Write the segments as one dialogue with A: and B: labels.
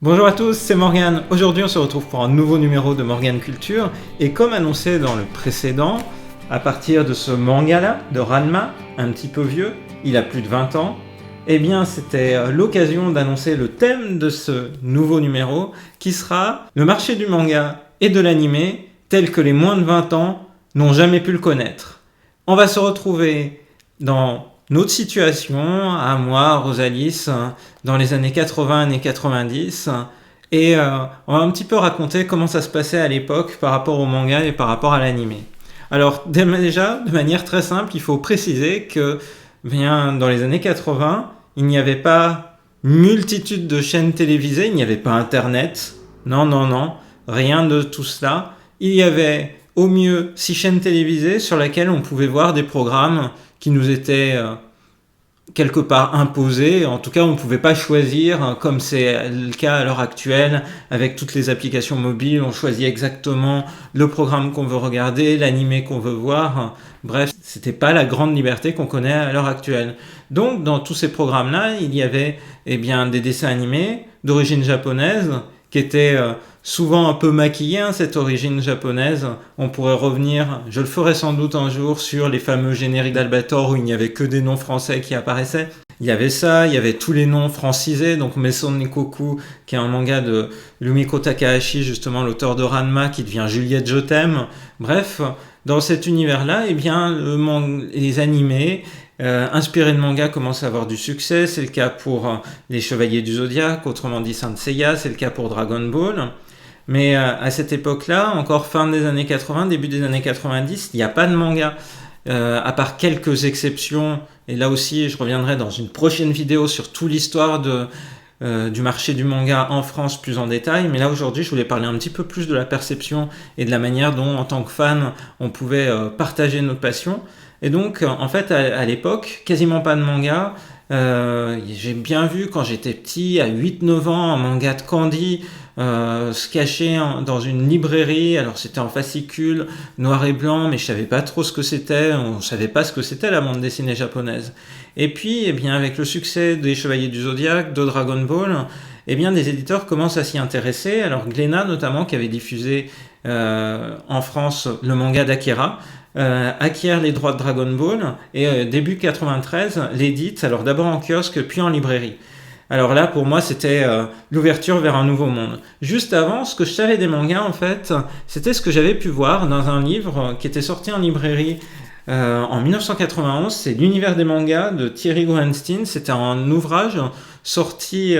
A: Bonjour à tous, c'est Morgane. Aujourd'hui on se retrouve pour un nouveau numéro de Morgane Culture et comme annoncé dans le précédent, à partir de ce manga-là, de Ranma, un petit peu vieux, il a plus de 20 ans, eh bien c'était l'occasion d'annoncer le thème de ce nouveau numéro qui sera le marché du manga et de l'animé tel que les moins de 20 ans n'ont jamais pu le connaître. On va se retrouver dans notre situation, à moi, Rosalis, dans les années 80, années 90, et on va un petit peu raconter comment ça se passait à l'époque par rapport au manga et par rapport à l'animé. Alors déjà, de manière très simple, il faut préciser que bien, dans les années 80, il n'y avait pas multitude de chaînes télévisées, il n'y avait pas Internet, non, rien de tout cela. Il y avait au mieux 6 chaînes télévisées sur lesquelles on pouvait voir des programmes qui nous étaient quelque part imposés. En tout cas, on ne pouvait pas choisir, comme c'est le cas à l'heure actuelle, avec toutes les applications mobiles, on choisit exactement le programme qu'on veut regarder, l'animé qu'on veut voir. Bref, c'était pas la grande liberté qu'on connaît à l'heure actuelle. Donc, dans tous ces programmes-là, il y avait des dessins animés d'origine japonaise qui étaient souvent un peu maquillés, cette origine japonaise. On pourrait revenir, je le ferai sans doute un jour, sur les fameux génériques d'Albator où il n'y avait que des noms français qui apparaissaient. Il y avait ça, il y avait tous les noms francisés, donc Maison Nikoku, qui est un manga de Rumiko Takahashi, justement l'auteur de Ranma, qui devient Juliette Je t'aime. Bref, dans cet univers-là, les animés inspirés de manga commencent à avoir du succès. C'est le cas pour les Chevaliers du Zodiaque, autrement dit Saint Seiya, c'est le cas pour Dragon Ball. Mais à cette époque-là, encore fin des années 80, début des années 90, il n'y a pas de manga. À part quelques exceptions, et là aussi je reviendrai dans une prochaine vidéo sur toute l'histoire du marché du manga en France plus en détail, mais là aujourd'hui je voulais parler un petit peu plus de la perception et de la manière dont en tant que fan on pouvait partager notre passion. Et donc en fait à l'époque quasiment pas de manga. J'ai bien vu quand j'étais petit, à 8-9 ans, un manga de Candy se cachait dans une librairie. Alors c'était en fascicule, noir et blanc, mais je savais pas trop ce que c'était. On savait pas ce que c'était la bande dessinée japonaise. Et puis, avec le succès des Chevaliers du Zodiaque, de Dragon Ball, des éditeurs commencent à s'y intéresser. Alors Glénat notamment, qui avait diffusé en France le manga d'Akira, acquiert les droits de Dragon Ball et début 93 l'édite, alors d'abord en kiosque puis en librairie. Alors là pour moi c'était l'ouverture vers un nouveau monde. Juste avant, ce que je savais des mangas en fait, c'était ce que j'avais pu voir dans un livre qui était sorti en librairie en 1991, c'est l'univers des mangas de Thierry Gorenstein. C'était un ouvrage sorti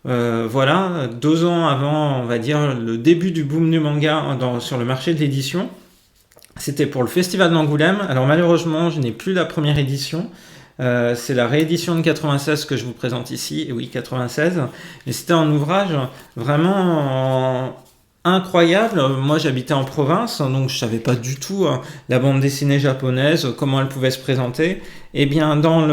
A: 2 ans avant, on va dire, le début du boom du manga sur le marché de l'édition. C'était pour le Festival d'Angoulême. Alors malheureusement, je n'ai plus la première édition. C'est la réédition de 96 que je vous présente ici. Et oui, 96. Mais c'était un ouvrage vraiment incroyable. Moi, j'habitais en province, donc je savais pas du tout la bande dessinée japonaise, comment elle pouvait se présenter. Et bien, dans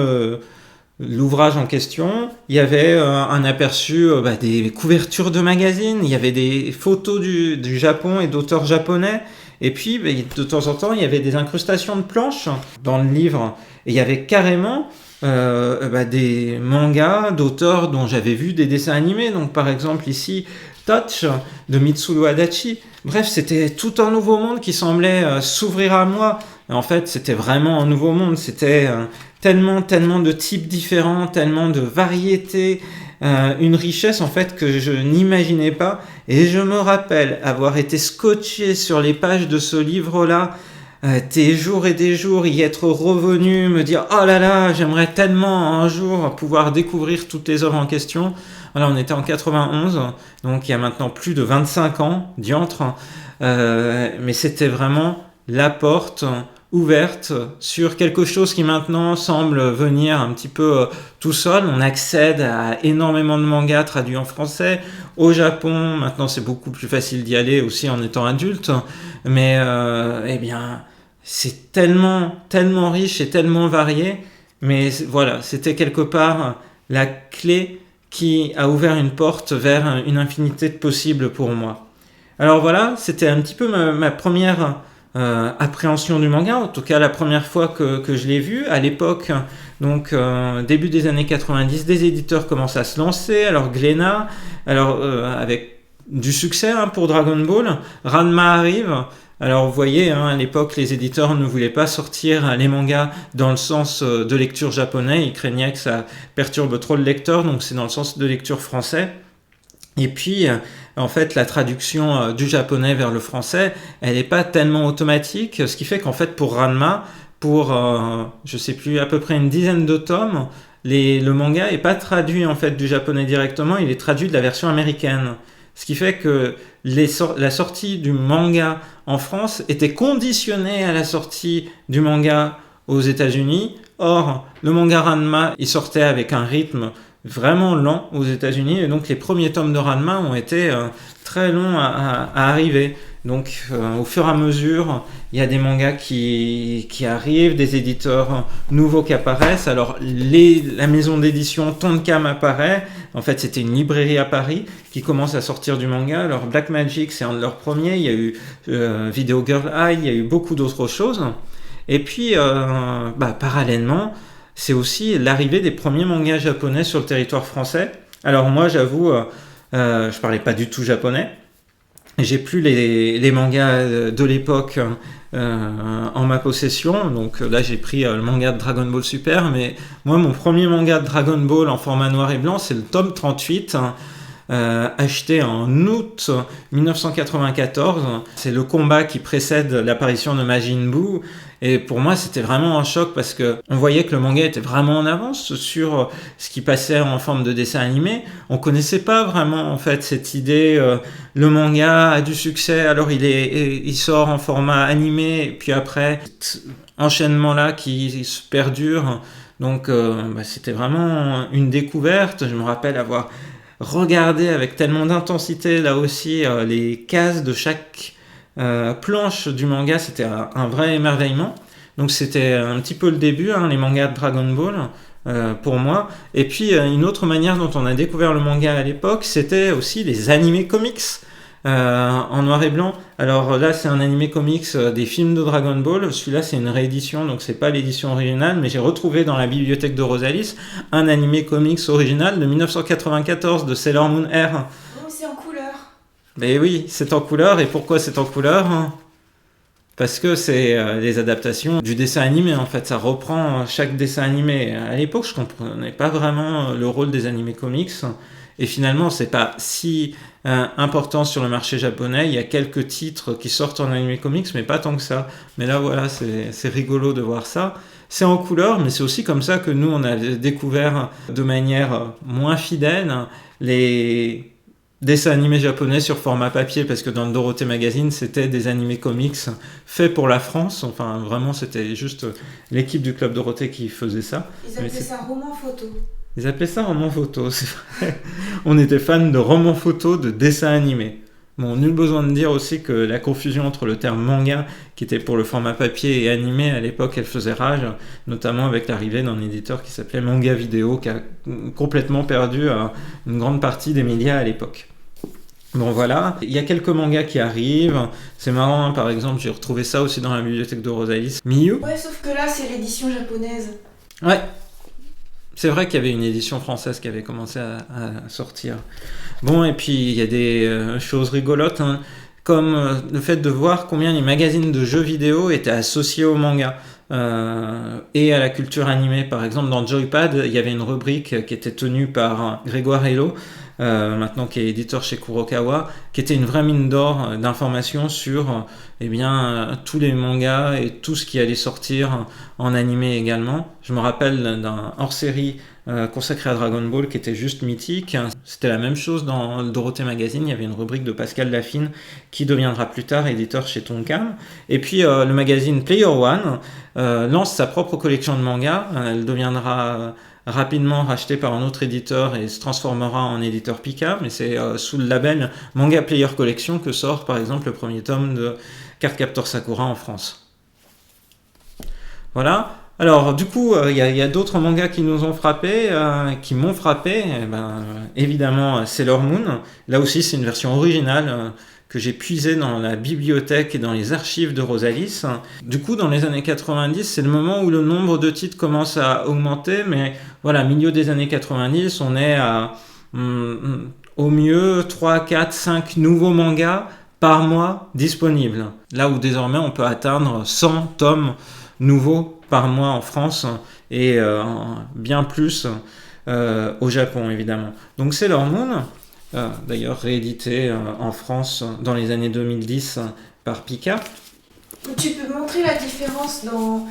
A: l'ouvrage en question, il y avait un aperçu des couvertures de magazines, il y avait des photos du Japon et d'auteurs japonais. Et puis, de temps en temps, il y avait des incrustations de planches dans le livre. Et il y avait carrément des mangas d'auteurs dont j'avais vu des dessins animés. Donc, par exemple, ici, Touch de Mitsuru Adachi. Bref, c'était tout un nouveau monde qui semblait s'ouvrir à moi. Et en fait, c'était vraiment un nouveau monde. C'était tellement de types différents, tellement de variétés. Une richesse en fait que je n'imaginais pas, et je me rappelle avoir été scotché sur les pages de ce livre-là des jours et des jours, y être revenu, me dire oh là là, j'aimerais tellement un jour pouvoir découvrir toutes les œuvres en question. Voilà, on était en 91, donc il y a maintenant plus de 25 ans, diantre, mais c'était vraiment la porte ouverte sur quelque chose qui maintenant semble venir un petit peu tout seul. On accède à énormément de mangas traduits en français. Au Japon, maintenant c'est beaucoup plus facile d'y aller aussi en étant adulte, mais c'est tellement riche et tellement varié. Mais voilà, c'était quelque part la clé qui a ouvert une porte vers une infinité de possibles pour moi. Alors voilà, c'était un petit peu ma première appréhension du manga, en tout cas la première fois que je l'ai vu. À l'époque, donc début des années 90, des éditeurs commencent à se lancer. Alors Glénat, avec du succès pour Dragon Ball, Ranma arrive. Alors vous voyez, à l'époque, les éditeurs ne voulaient pas sortir les mangas dans le sens de lecture japonais. Ils craignaient que ça perturbe trop le lecteur, donc c'est dans le sens de lecture français. Et puis, en fait, la traduction du japonais vers le français, elle n'est pas tellement automatique, ce qui fait qu'en fait, pour Ranma, pour, je sais plus, à peu près une dizaine de tomes, le manga n'est pas traduit en fait du japonais directement, il est traduit de la version américaine. Ce qui fait que la sortie du manga en France était conditionnée à la sortie du manga aux États-Unis. Or, le manga Ranma, il sortait avec un rythme vraiment lent aux États-Unis, et donc les premiers tomes de Ranma ont été très longs à arriver. Donc au fur et à mesure, il y a des mangas qui arrivent, des éditeurs nouveaux qui apparaissent. Alors la maison d'édition Tonkam apparaît. En fait, c'était une librairie à Paris qui commence à sortir du manga. Alors Black Magic, c'est un de leurs premiers. Il y a eu Video Girl Eye, il y a eu beaucoup d'autres choses. Et puis, parallèlement, c'est aussi l'arrivée des premiers mangas japonais sur le territoire français. Alors moi, j'avoue, je parlais pas du tout japonais. J'ai plus les mangas de l'époque en ma possession, donc là j'ai pris le manga de Dragon Ball Super, mais moi mon premier manga de Dragon Ball en format noir et blanc, c'est le tome 38, acheté en août 1994. C'est le combat qui précède l'apparition de Majin Buu. Et pour moi, c'était vraiment un choc parce que on voyait que le manga était vraiment en avance sur ce qui passait en forme de dessin animé. On connaissait pas vraiment en fait cette idée. Le manga a du succès, alors il sort en format animé. Et puis après, enchaînement là qui se perdure. Donc c'était vraiment une découverte. Je me rappelle avoir regardé avec tellement d'intensité là aussi les cases de chaque planche du manga. C'était un vrai émerveillement. Donc c'était un petit peu le début, les mangas de Dragon Ball pour moi. Et puis une autre manière dont on a découvert le manga à l'époque, c'était aussi les animés comics en noir et blanc. Alors là c'est un animé comics des films de Dragon Ball. Celui-là c'est une réédition, donc c'est pas l'édition originale, mais j'ai retrouvé dans la bibliothèque de Rosalis un animé comics original de 1994 de Sailor Moon R.
B: C'est en couleur.
A: Mais oui, c'est en couleur. Et pourquoi c'est en couleur ? Parce que c'est les adaptations du dessin animé, en fait. Ça reprend chaque dessin animé. À l'époque, je comprenais pas vraiment le rôle des animés comics. Et finalement, c'est pas si important sur le marché japonais. Il y a quelques titres qui sortent en animé comics, mais pas tant que ça. Mais là, voilà, c'est rigolo de voir ça. C'est en couleur, mais c'est aussi comme ça que nous, on a découvert de manière moins fidèle les dessins animés japonais sur format papier, parce que dans le Dorothée Magazine, c'était des animés comics faits pour la France. Enfin, vraiment, c'était juste l'équipe du Club Dorothée qui faisait ça.
B: Ils appelaient ça roman photo.
A: Ils appelaient ça roman photo, c'est vrai. On était fans de romans photo, de dessins animés. Bon, nul besoin de dire aussi que la confusion entre le terme manga, qui était pour le format papier, et animé, à l'époque, elle faisait rage, notamment avec l'arrivée d'un éditeur qui s'appelait Manga Vidéo, qui a complètement perdu une grande partie des médias à l'époque. Bon voilà, il y a quelques mangas qui arrivent, c'est marrant, par exemple, j'ai retrouvé ça aussi dans la bibliothèque de Rosalis. Miyu.
B: Ouais, sauf que là, c'est l'édition japonaise.
A: Ouais, c'est vrai qu'il y avait une édition française qui avait commencé à sortir. Bon, et puis il y a des choses rigolotes, comme le fait de voir combien les magazines de jeux vidéo étaient associés au manga. Et à la culture animée. Par exemple, dans Joypad, il y avait une rubrique qui était tenue par Grégoire Hello, maintenant qui est éditeur chez Kurokawa, qui était une vraie mine d'or d'informations sur tous les mangas et tout ce qui allait sortir en animé également. Je me rappelle d'un hors-série consacré à Dragon Ball qui était juste mythique. C'était la même chose dans le Dorothée Magazine, il y avait une rubrique de Pascal Laffine qui deviendra plus tard éditeur chez Tonkam. Et puis le magazine Player One lance sa propre collection de mangas. Elle deviendra rapidement rachetée par un autre éditeur et se transformera en éditeur Pika, mais c'est sous le label Manga Player Collection que sort par exemple le premier tome de Cardcaptor Sakura en France. Voilà. Alors du coup, il y a d'autres mangas qui nous ont frappé, qui m'ont frappé. Évidemment, Sailor Moon. Là aussi, c'est une version originale que j'ai puisé dans la bibliothèque et dans les archives de Rosalis. Du coup, dans les années 90, c'est le moment où le nombre de titres commence à augmenter, mais voilà, milieu des années 90, on est à au mieux 3, 4, 5 nouveaux mangas par mois disponibles. Là où désormais on peut atteindre 100 tomes nouveaux par mois en France et bien plus au Japon évidemment. Donc Sailor Moon, d'ailleurs réédité en France dans les années 2010 par Pika.
B: Tu peux montrer la différence dans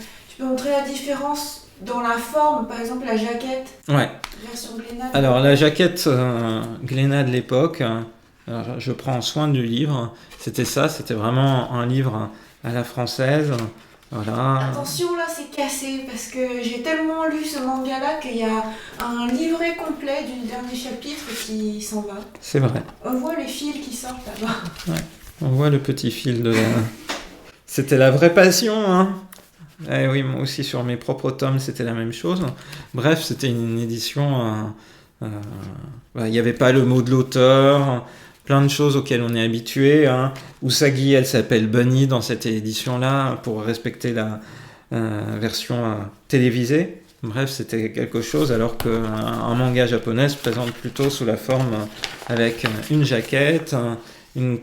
B: la forme, par exemple la jaquette.
A: Ouais.
B: Version Glénat.
A: Alors la jaquette Glénat de l'époque, je prends soin du livre. C'était vraiment un livre à la française. Voilà.
B: Attention là, c'est cassé parce que j'ai tellement lu ce manga-là qu'il y a un livret complet du dernier chapitre qui s'en va.
A: C'est vrai.
B: On voit les fils qui sortent là-bas.
A: Ouais. On voit le petit fil de la... C'était la vraie passion, hein. Eh oui, moi aussi sur mes propres tomes, c'était la même chose. Bref, c'était une édition... il n'y avait pas le mot de l'auteur, plein de choses auxquelles on est habitué. Hein. Usagi, elle s'appelle Bunny dans cette édition-là, pour respecter la version télévisée. Bref, c'était quelque chose, alors qu'un manga japonais se présente plutôt sous la forme avec une jaquette, une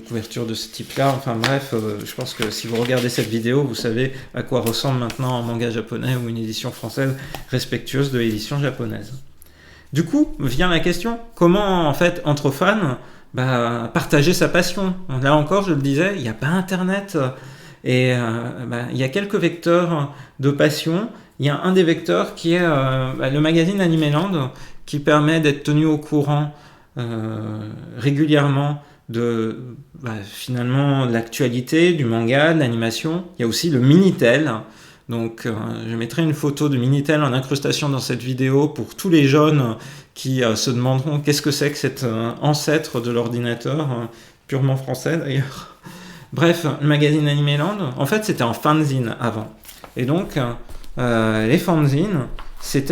A: couverture de ce type-là. Enfin bref, je pense que si vous regardez cette vidéo, vous savez à quoi ressemble maintenant un manga japonais ou une édition française respectueuse de l'édition japonaise. Du coup, vient la question, comment en fait, entre fans, partager sa passion? Là encore, je le disais, il n'y a pas Internet, et il y a quelques vecteurs de passion. Il y a un des vecteurs qui est le magazine Animeland, qui permet d'être tenu au courant régulièrement de finalement l'actualité, du manga, de l'animation. Il y a aussi le Minitel. Donc je mettrai une photo de Minitel en incrustation dans cette vidéo pour tous les jeunes qui se demanderont qu'est-ce que c'est que cet ancêtre de l'ordinateur, purement français d'ailleurs. Bref, le magazine Animeland, en fait c'était en fanzine avant. Et donc les fanzines, c'est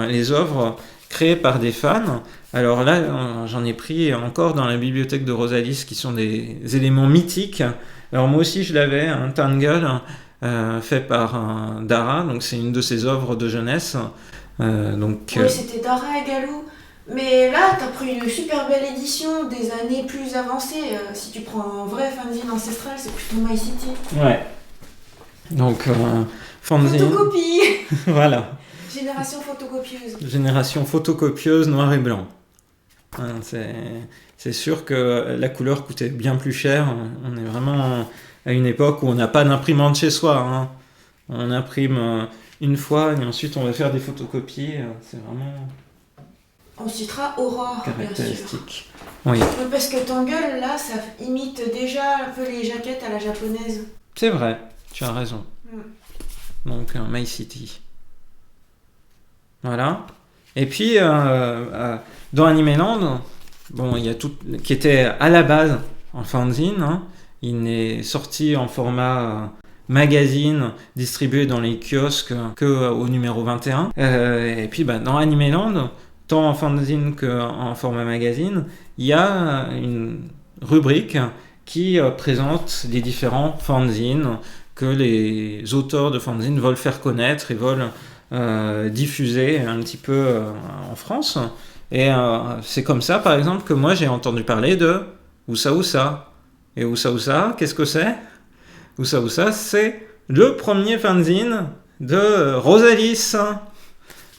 A: les œuvres créées par des fans. Alors là, j'en ai pris encore dans la bibliothèque de Rosalis, qui sont des éléments mythiques. Alors moi aussi je l'avais, un Tangle, fait par Dara, donc c'est une de ses œuvres de jeunesse.
B: Oui, c'était Dara et Galou. Mais là, t'as pris une super belle édition des années plus avancées. Si tu prends un vrai fanzine ancestral, c'est plutôt My City.
A: Ouais. Donc, fanzine.
B: Photocopie.
A: Voilà.
B: Génération photocopieuse.
A: Génération photocopieuse noir et blanc. Hein, c'est sûr que la couleur coûtait bien plus cher. On est vraiment à une époque où on n'a pas d'imprimante chez soi. Hein. On imprime une fois et ensuite on va faire des photocopies. C'est vraiment...
B: On citera Aurore,
A: caractéristique.
B: Bien sûr.
A: Oui.
B: Parce que Tangle, là, ça imite déjà un peu les jaquettes à la japonaise.
A: C'est vrai, tu as raison. Donc, My City. Voilà. Et puis, dans Animeland, il y a tout qui était à la base en fanzine. Hein. Il n'est sorti en format magazine, distribué dans les kiosques qu'au numéro 21. Et puis, dans Animeland, tant en fanzine qu'en format magazine, il y a une rubrique qui présente les différents fanzines que les auteurs de fanzines veulent faire connaître et veulent diffuser un petit peu en France. Et c'est comme ça, par exemple, que moi j'ai entendu parler de Ousa Ousa. Et Ousa Ousa, qu'est-ce que c'est? Ousa Ousa, c'est le premier fanzine de Rosalis.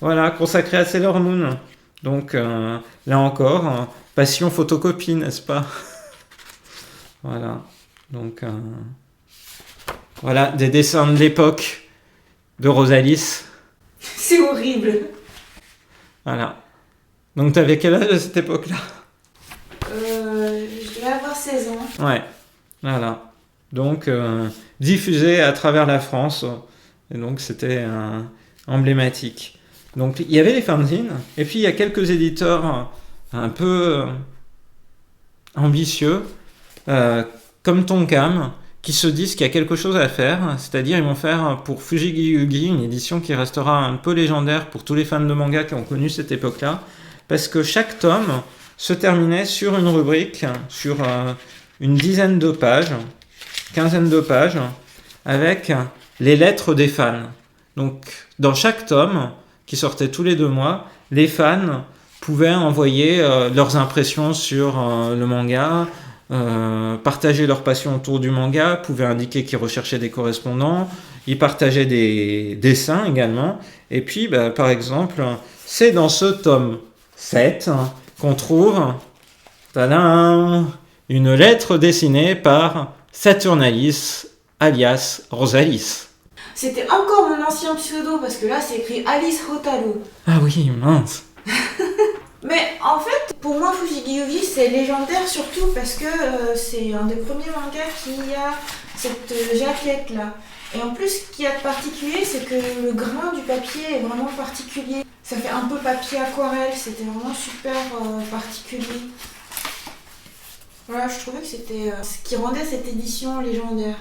A: Voilà, consacré à Sailor Moon. Donc là encore, passion photocopie, n'est-ce pas? Voilà. Donc voilà, des dessins de l'époque de Rosalis.
B: C'est horrible.
A: Voilà. Donc t'avais quel âge à cette époque-là?
B: Je devais avoir 16 ans.
A: Ouais. Voilà. Donc diffusé à travers la France. Et donc c'était emblématique. Donc il y avait les fanzines, et puis il y a quelques éditeurs un peu ambitieux, comme Tonkam, qui se disent qu'il y a quelque chose à faire, c'est-à-dire ils vont faire pour Fujigi Yugi une édition qui restera un peu légendaire pour tous les fans de manga qui ont connu cette époque-là, parce que chaque tome se terminait sur une rubrique, sur une dizaine de pages, quinzaine de pages, avec les lettres des fans. Donc, dans chaque tome, qui sortait tous les 2 mois, les fans pouvaient envoyer leurs impressions sur le manga, partager leur passion autour du manga, pouvaient indiquer qu'ils recherchaient des correspondants, ils partageaient des dessins également. Et puis, par exemple, c'est dans ce tome 7 qu'on trouve tadam, une lettre dessinée par Saturnalis, alias Rosalis.
B: C'était encore mon ancien pseudo, parce que là, c'est écrit Alice Hotaru.
A: Ah oui, mince.
B: Mais en fait, pour moi, Fushigi-Yugi, c'est légendaire surtout parce que c'est un des premiers mangas qui a cette jaquette-là. Et en plus, ce qu'il y a de particulier, c'est que le grain du papier est vraiment particulier. Ça fait un peu papier aquarelle, c'était vraiment super particulier. Voilà, je trouvais que c'était ce qui rendait cette édition légendaire.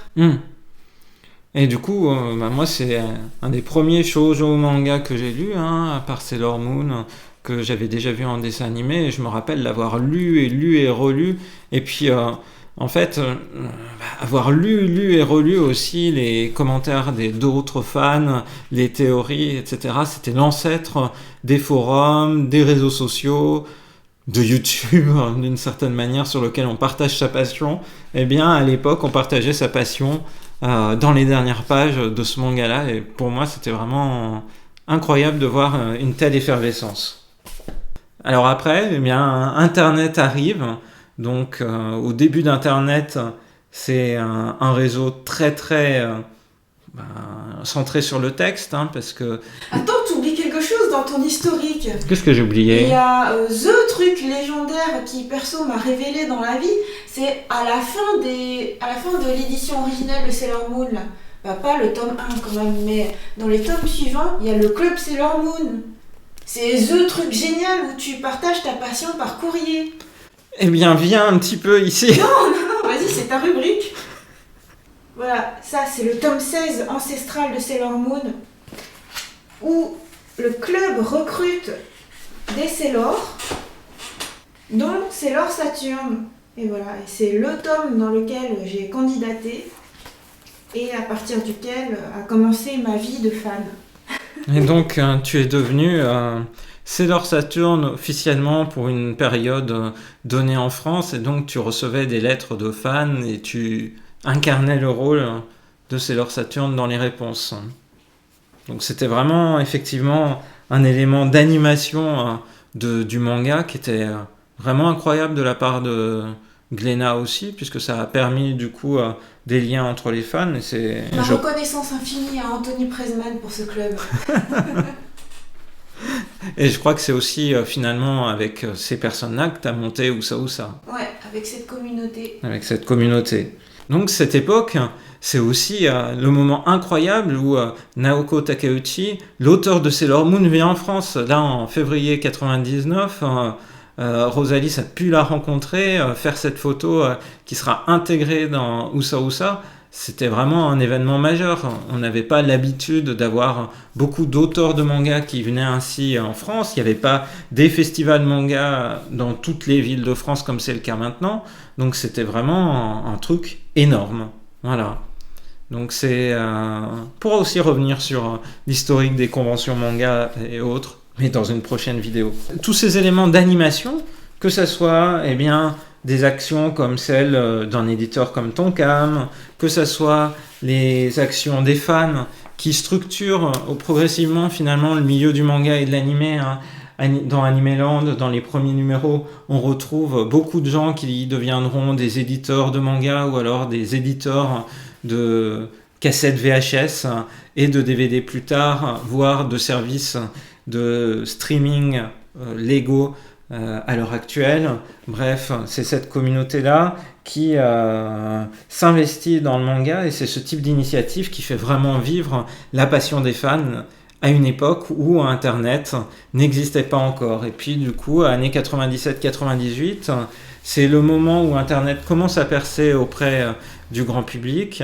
A: Et du coup, moi, c'est un des premiers shoujo manga que j'ai lu, à part Sailor Moon, que j'avais déjà vu en dessin animé, et je me rappelle l'avoir lu et relu. Et puis, en fait, avoir lu et relu aussi les commentaires d'autres fans, les théories, etc., c'était l'ancêtre des forums, des réseaux sociaux, de YouTube, d'une certaine manière, sur lequel on partage sa passion. Eh bien, à l'époque, on partageait sa passion dans les dernières pages de ce manga-là, et pour moi, c'était vraiment incroyable de voir une telle effervescence. Alors après, eh bien, Internet arrive. Donc, au début d'Internet, c'est un réseau très centré sur le texte, parce que...
B: Attends, t'oublies quelque chose dans ton historique.
A: Qu'est-ce que j'ai oublié ?
B: Il y a the truc légendaire qui, perso, m'a révélé dans la vie, c'est à la fin de l'édition originale de Sailor Moon, là. Pas le tome 1 quand même, mais dans les tomes suivants, il y a le club Sailor Moon. C'est the truc génial où tu partages ta passion par courrier.
A: Eh bien, viens un petit peu ici.
B: Non, vas-y, c'est ta rubrique. Voilà, ça c'est le tome 16 ancestral de Sailor Moon, où le club recrute des Sailors, dont Sailor Saturne. Et voilà, et c'est le tome dans lequel j'ai candidaté, et à partir duquel a commencé ma vie de fan.
A: Et donc, tu es devenu Sailor Saturne officiellement pour une période donnée en France, et donc tu recevais des lettres de fans et tu incarnait le rôle de Sailor Saturne dans les réponses. Donc c'était vraiment effectivement un élément d'animation du manga qui était vraiment incroyable de la part de Glénat aussi, puisque ça a permis du coup des liens entre les fans. Et
B: reconnaissance infinie à Anthony Presman pour ce club.
A: Et je crois que c'est aussi finalement avec ces personnes-là que tu as monté Ousa Ousa.
B: Ouais, avec cette communauté.
A: Avec cette communauté. Donc cette époque, c'est aussi le moment incroyable où Naoko Takeuchi, l'auteur de Sailor Moon, vient en France. Là, en février 99, Rosalis a pu la rencontrer, faire cette photo qui sera intégrée dans Ousa Ousa. C'était vraiment un événement majeur. On n'avait pas l'habitude d'avoir beaucoup d'auteurs de manga qui venaient ainsi en France. Il n'y avait pas des festivals manga dans toutes les villes de France comme c'est le cas maintenant. Donc c'était vraiment un truc énorme. Voilà. Donc c'est... on pourra aussi revenir sur l'historique des conventions manga et autres, mais dans une prochaine vidéo. Tous ces éléments d'animation, que ce soit des actions comme celles d'un éditeur comme Tonkam, que ce soit les actions des fans qui structurent progressivement finalement le milieu du manga et de l'animé. Dans Animeland, dans les premiers numéros, on retrouve beaucoup de gens qui deviendront des éditeurs de manga ou alors des éditeurs de cassettes VHS et de DVD plus tard, voire de services de streaming légaux à l'heure actuelle. Bref, c'est cette communauté-là qui s'investit dans le manga, et c'est ce type d'initiative qui fait vraiment vivre la passion des fans à une époque où Internet n'existait pas encore. Et puis du coup, années 97-98, c'est le moment où Internet commence à percer auprès du grand public.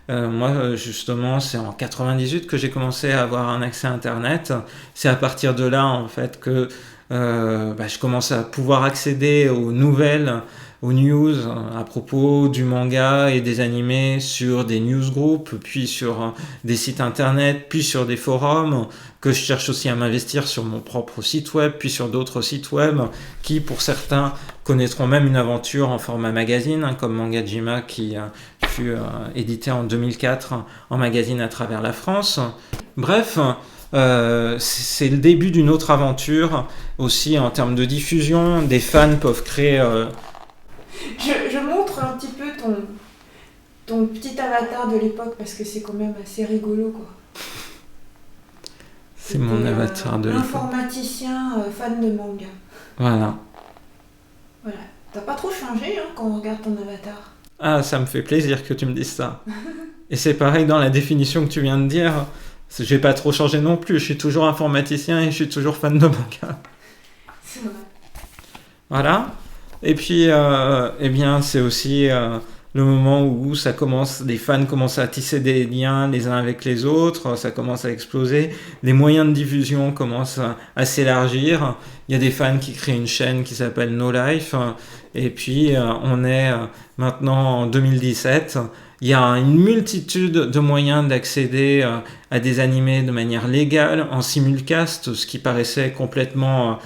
A: Moi, justement, c'est en 98 que j'ai commencé à avoir un accès à Internet. C'est à partir de là, en fait, que je commence à pouvoir accéder aux nouvelles, aux news à propos du manga et des animés sur des newsgroups, puis sur des sites internet, puis sur des forums, que je cherche aussi à m'investir sur mon propre site web, puis sur d'autres sites web, qui pour certains connaîtront même une aventure en format magazine, comme Mangajima qui fut édité en 2004 en magazine à travers la France. Bref, c'est le début d'une autre aventure, aussi en termes de diffusion. Des fans peuvent créer...
B: Je montre un petit peu ton petit avatar de l'époque, parce que c'est quand même assez rigolo, quoi.
A: C'est mon avatar de l'époque.
B: Informaticien fan de manga.
A: Voilà.
B: Voilà. T'as pas trop changé quand on regarde ton avatar.
A: Ah, ça me fait plaisir que tu me dises ça. Et c'est pareil dans la définition que tu viens de dire. J'ai pas trop changé non plus. Je suis toujours informaticien et je suis toujours fan de manga.
B: C'est vrai.
A: Voilà. Et puis, c'est aussi le moment où les fans commencent à tisser des liens les uns avec les autres, ça commence à exploser, les moyens de diffusion commencent à s'élargir. Il y a des fans qui créent une chaîne qui s'appelle No Life, et puis on est maintenant en 2017. Il y a une multitude de moyens d'accéder à des animés de manière légale, en simulcast, ce qui paraissait complètement...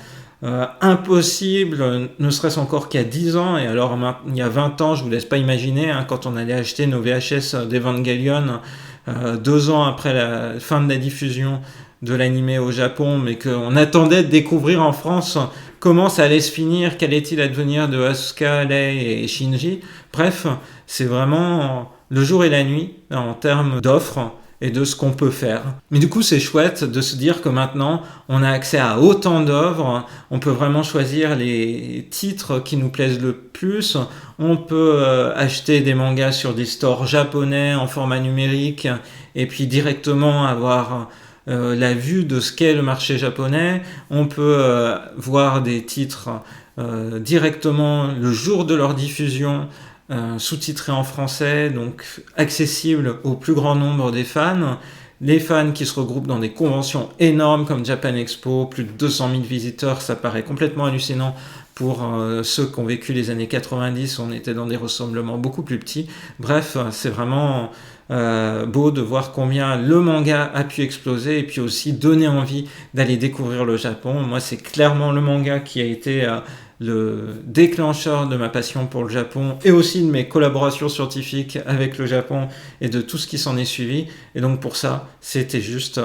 A: impossible, ne serait-ce encore qu'il y a 10 ans, et alors il y a 20 ans, je vous laisse pas imaginer, quand on allait acheter nos VHS d'Evangelion 2 ans après la fin de la diffusion de l'animé au Japon, mais qu'on attendait de découvrir en France comment ça allait se finir, quel est-il advenir de Asuka, Lei et Shinji. Bref, c'est vraiment le jour et la nuit en termes d'offres et de ce qu'on peut faire. Mais du coup, c'est chouette de se dire que maintenant, on a accès à autant d'œuvres, on peut vraiment choisir les titres qui nous plaisent le plus, on peut acheter des mangas sur des stores japonais en format numérique, et puis directement avoir la vue de ce qu'est le marché japonais, on peut voir des titres directement le jour de leur diffusion, sous-titré en français, donc accessible au plus grand nombre des fans. Les fans qui se regroupent dans des conventions énormes comme Japan Expo, plus de 200 000 visiteurs, ça paraît complètement hallucinant pour ceux qui ont vécu les années 90, on était dans des rassemblements beaucoup plus petits. Bref, c'est vraiment beau de voir combien le manga a pu exploser et puis aussi donner envie d'aller découvrir le Japon. Moi, c'est clairement le manga qui a été... le déclencheur de ma passion pour le Japon et aussi de mes collaborations scientifiques avec le Japon et de tout ce qui s'en est suivi. Et donc pour ça, c'était juste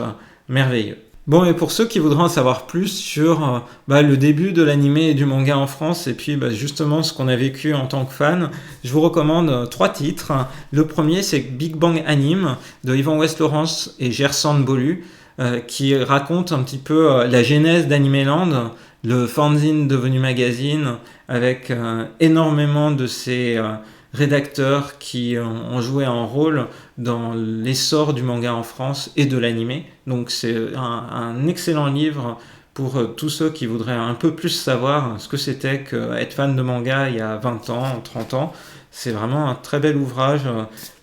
A: merveilleux. Bon, et pour ceux qui voudraient en savoir plus sur le début de l'animé et du manga en France et puis justement ce qu'on a vécu en tant que fan, je vous recommande 3 titres. Le premier, c'est Big Bang Anime de Yvan West-Laurence et Gersan Bolu qui raconte un petit peu la genèse d'Animeland, le fanzine devenu magazine, avec énormément de ces rédacteurs qui ont joué un rôle dans l'essor du manga en France et de l'animé. Donc c'est un excellent livre pour tous ceux qui voudraient un peu plus savoir ce que c'était qu'être fan de manga il y a 20 ans, 30 ans. C'est vraiment un très bel ouvrage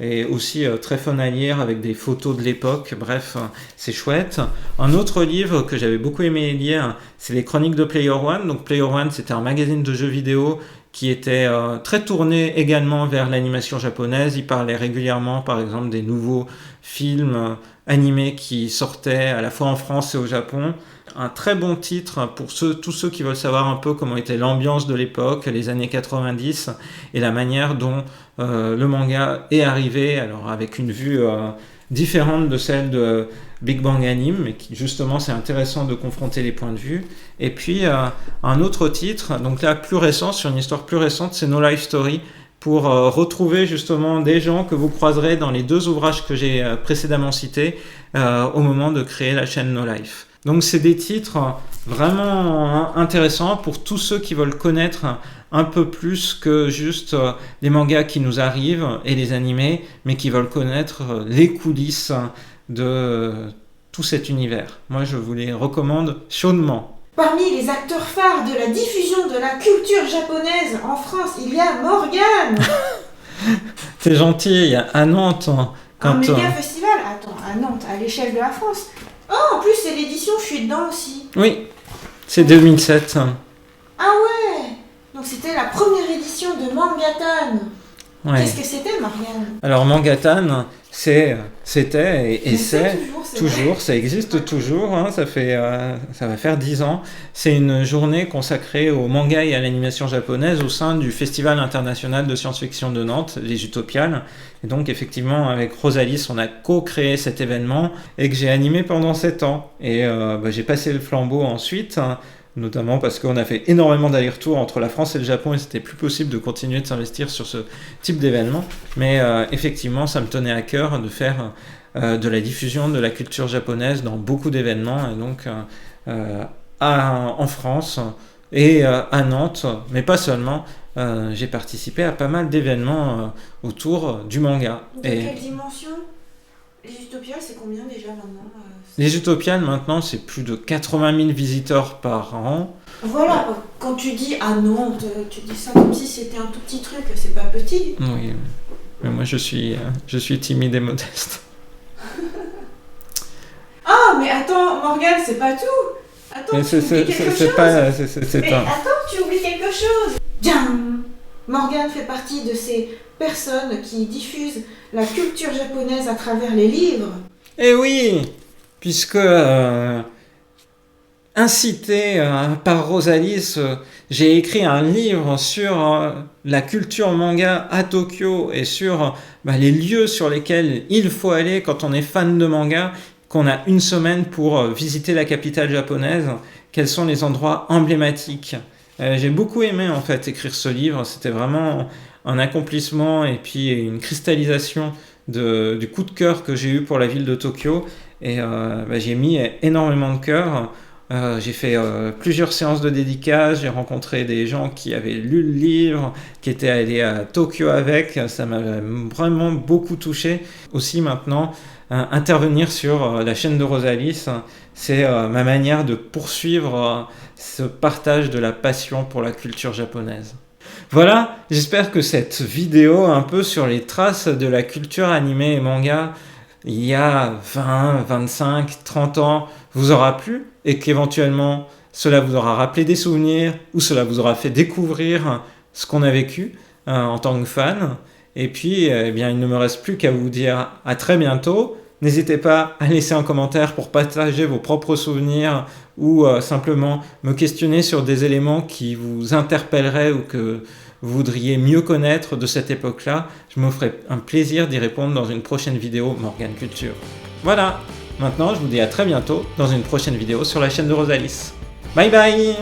A: et aussi très fun à lire avec des photos de l'époque. Bref, c'est chouette. Un autre livre que j'avais beaucoup aimé lire, c'est les Chroniques de Player One. Donc Player One, c'était un magazine de jeux vidéo qui était très tourné également vers l'animation japonaise. Il parlait régulièrement, par exemple, des nouveaux films animés qui sortaient à la fois en France et au Japon. Un très bon titre pour tous ceux qui veulent savoir un peu comment était l'ambiance de l'époque, les années 90, et la manière dont le manga est arrivé, alors avec une vue différente de celle de Big Bang Anime, mais qui, justement, c'est intéressant de confronter les points de vue. Et puis, un autre titre, donc là, plus récent, sur une histoire plus récente, c'est No Life Story, pour retrouver justement des gens que vous croiserez dans les 2 ouvrages que j'ai précédemment cités au moment de créer la chaîne No Life. Donc c'est des titres vraiment intéressants pour tous ceux qui veulent connaître un peu plus que juste les mangas qui nous arrivent et les animés, mais qui veulent connaître les coulisses de tout cet univers. Moi, je vous les recommande chaudement.
B: Parmi les acteurs phares de la diffusion de la culture japonaise en France, il y a Morgane.
A: C'est gentil, à Nantes.
B: Un méga festival, attends, à Nantes, à l'échelle de la France. Oh, en plus, c'est l'édition, je suis dedans aussi.
A: Oui. C'est 2007.
B: Ah ouais! Donc c'était la première édition de Mangatan.
A: Ouais.
B: Qu'est-ce que c'était, Marianne?
A: Alors Mangatan, c'était et c'est
B: toujours,
A: ça existe toujours, hein, ça va faire 10 ans. C'est une journée consacrée au manga et à l'animation japonaise au sein du Festival international de science-fiction de Nantes, les Utopiales. Et donc effectivement, avec Rosalis, on a co-créé cet événement et que j'ai animé pendant 7 ans. Et j'ai passé le flambeau ensuite, hein, notamment parce qu'on a fait énormément d'allers-retours entre la France et le Japon et c'était plus possible de continuer de s'investir sur ce type d'événement. Mais effectivement, ça me tenait à cœur de faire de la diffusion de la culture japonaise dans beaucoup d'événements, et donc en France et à Nantes, mais pas seulement. J'ai participé à pas mal d'événements autour du manga.
B: De quelle dimension? Les Utopiales, c'est combien déjà maintenant?
A: Les Utopiales, maintenant, c'est plus de 80 000 visiteurs par an.
B: Voilà, quand tu dis à Nantes, tu dis ça comme si c'était un tout petit truc, c'est pas petit.
A: Oui, mais moi je suis timide et modeste.
B: Ah, mais attends, Morgane, c'est pas tout. Attends, tu oublies quelque chose. Attends, tu oublies quelque chose. Djam. Morgane fait partie de ces personnes qui diffusent la culture japonaise à travers les livres.
A: Eh oui, puisque incité par Rosalis, j'ai écrit un livre sur la culture manga à Tokyo et sur les lieux sur lesquels il faut aller quand on est fan de manga, qu'on a une semaine pour visiter la capitale japonaise, quels sont les endroits emblématiques. J'ai beaucoup aimé en fait écrire ce livre, c'était vraiment un accomplissement et puis une cristallisation du coup de cœur que j'ai eu pour la ville de Tokyo, et j'ai mis énormément de cœur. J'ai fait plusieurs séances de dédicaces, j'ai rencontré des gens qui avaient lu le livre, qui étaient allés à Tokyo avec, ça m'a vraiment beaucoup touché. Aussi maintenant, intervenir sur la chaîne de Rosalis, c'est ma manière de poursuivre ce partage de la passion pour la culture japonaise. Voilà, j'espère que cette vidéo un peu sur les traces de la culture animée et manga il y a 20, 25, 30 ans vous aura plu et qu'éventuellement cela vous aura rappelé des souvenirs ou cela vous aura fait découvrir ce qu'on a vécu en tant que fan. Et puis, il ne me reste plus qu'à vous dire à très bientôt. N'hésitez pas à laisser un commentaire pour partager vos propres souvenirs ou simplement me questionner sur des éléments qui vous interpelleraient ou que vous voudriez mieux connaître de cette époque-là. Je me ferai un plaisir d'y répondre dans une prochaine vidéo Morgane Culture. Voilà, maintenant je vous dis à très bientôt dans une prochaine vidéo sur la chaîne de Rosalis. Bye bye.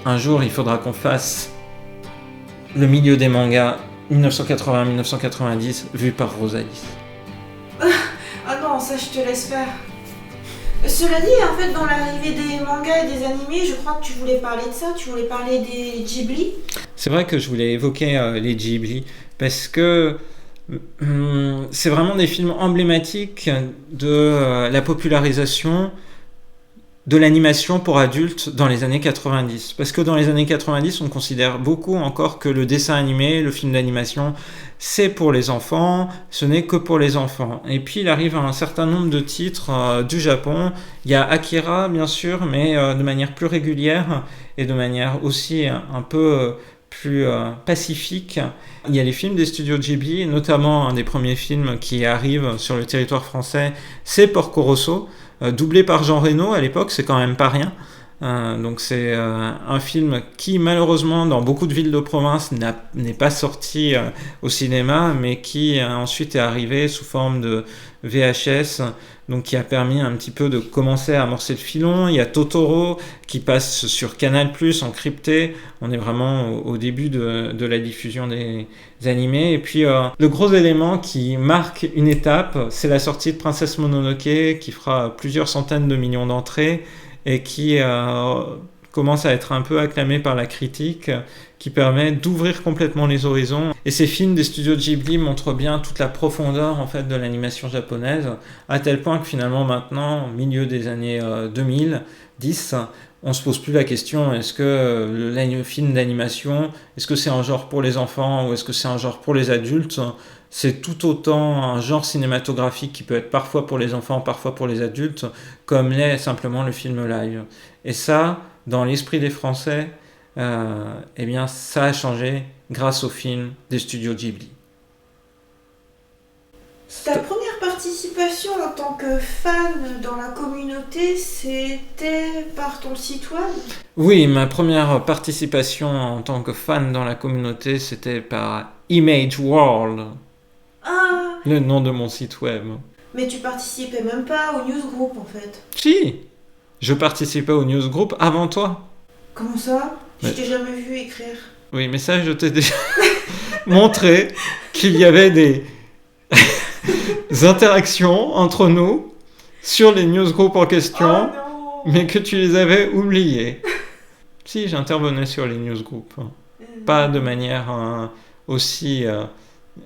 A: Un jour il faudra qu'on fasse le milieu des mangas 1980-1990 vu par Rosalis.
B: Ah non, ça je te laisse faire. Cela dit, en fait, dans l'arrivée des mangas et des animés, je crois que tu voulais parler de ça, tu voulais parler des Ghibli.
A: C'est vrai que je voulais évoquer les Ghibli, parce que c'est vraiment des films emblématiques de la popularisation de l'animation pour adultes dans les années 90. Parce que dans les années 90, on considère beaucoup encore que le dessin animé, le film d'animation, c'est pour les enfants, ce n'est que pour les enfants. Et puis il arrive un certain nombre de titres du Japon. Il y a Akira, bien sûr, mais de manière plus régulière et de manière aussi un peu plus pacifique. Il y a les films des studios Ghibli, notamment un des premiers films qui arrive sur le territoire français, c'est Porco Rosso, doublé par Jean Reno à l'époque, c'est quand même pas rien. Donc c'est un film qui malheureusement dans beaucoup de villes de province n'est pas sorti au cinéma, mais qui ensuite est arrivé sous forme de VHS, donc qui a permis un petit peu de commencer à amorcer le filon. Il y a Totoro qui passe sur Canal+ encrypté, on est vraiment au début de la diffusion des animés. Et puis le gros élément qui marque une étape, c'est la sortie de Princesse Mononoke qui fera plusieurs centaines de millions d'entrées et qui commence à être un peu acclamé par la critique, qui permet d'ouvrir complètement les horizons. Et ces films des studios Ghibli montrent bien toute la profondeur en fait de l'animation japonaise, à tel point que finalement maintenant, au milieu des années 2010, on se pose plus la question est-ce que le film d'animation, est-ce que c'est un genre pour les enfants ou est-ce que c'est un genre pour les adultes? c'est tout autant un genre cinématographique qui peut être parfois pour les enfants, parfois pour les adultes, comme l'est simplement le film live. Et ça, dans l'esprit des Français, eh bien, ça a changé grâce au film des studios Ghibli.
B: Ta première participation en tant que fan dans la communauté, c'était par ton site web?
A: Oui, ma première participation en tant que fan dans la communauté, c'était par Image World,
B: Ah,
A: le nom de mon site web.
B: mais tu participais même pas au newsgroup en fait.
A: Si, je participais au newsgroup avant toi.
B: Comment ça? Je
A: Mais-
B: t'ai jamais vu écrire.
A: Oui, mais ça, je t'ai déjà montré qu'il y avait des interactions entre nous sur les newsgroups en question,
B: Oh non!
A: mais que tu les avais oubliées. Si, j'intervenais sur les newsgroups. Pas de manière aussi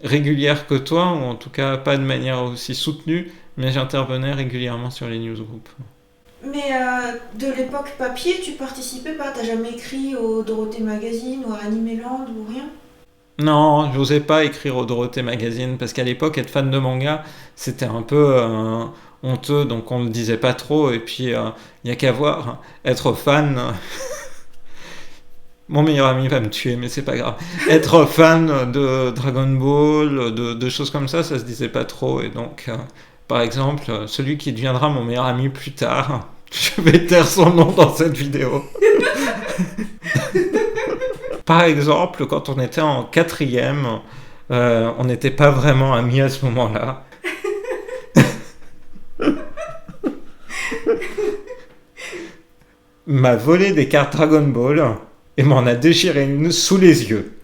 A: régulière que toi, ou en tout cas pas de manière aussi soutenue, mais j'intervenais régulièrement sur les newsgroups.
B: Mais de l'époque papier, tu participais pas? T'as jamais écrit au Dorothée Magazine ou à Animeland ou rien?
A: Non, j'osais pas écrire au Dorothée Magazine, parce qu'à l'époque, être fan de manga, c'était un peu honteux, donc on le disait pas trop, et puis il y a qu'à voir, être fan... Mon meilleur ami va me tuer, mais c'est pas grave. Être fan de Dragon Ball, de choses comme ça se disait pas trop. Et donc, par exemple, celui qui deviendra mon meilleur ami plus tard, je vais taire son nom dans cette vidéo. Par exemple, quand on était en quatrième, on n'était pas vraiment amis à ce moment-là. M'a volé des cartes Dragon Ball et m'en a déchiré une sous les yeux.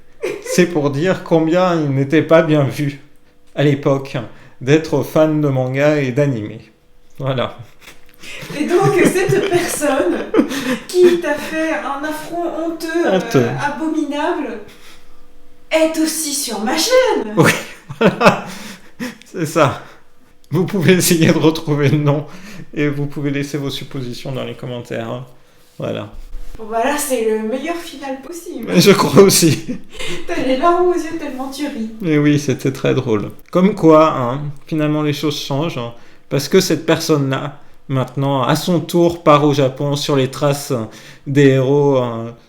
A: C'est pour dire combien il n'était pas bien vu à l'époque d'être fan de manga et d'anime. Voilà.
B: Et donc cette personne qui t'a fait un affront honteux,
A: Honteux.
B: abominable, est aussi sur ma chaîne.
A: Oui, voilà. C'est ça. Vous pouvez essayer de retrouver le nom et vous pouvez laisser vos suppositions dans les commentaires. Voilà.
B: Bon bah là c'est le meilleur final possible.
A: Mais je crois aussi.
B: T'as les larmes aux yeux tellement tu ris.
A: Mais oui, c'était très drôle. Comme quoi, hein, finalement les choses changent. Hein, parce que cette personne-là, maintenant, à son tour, part au Japon sur les traces des héros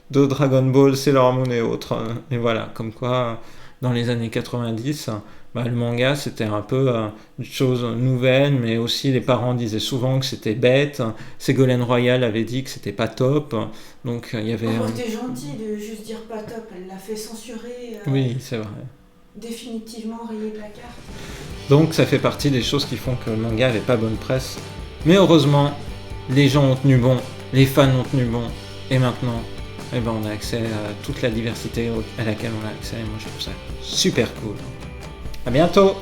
A: de Dragon Ball, Sailor Moon et autres. Et voilà, comme quoi, dans les années 90, bah, le manga, c'était un peu une chose nouvelle, mais aussi les parents disaient souvent que c'était bête. Ségolène Royal avait dit que c'était pas top. Donc il y avait...
B: Oh, t'es gentil de juste dire pas top, elle l'a fait censurer.
A: Oui, c'est vrai.
B: Définitivement rayé de la carte.
A: Donc ça fait partie des choses qui font que le manga avait pas bonne presse. Mais heureusement, les gens ont tenu bon, les fans ont tenu bon, et maintenant, eh ben, on a accès à toute la diversité à laquelle on a accès. Moi je trouve ça super cool. À bientôt!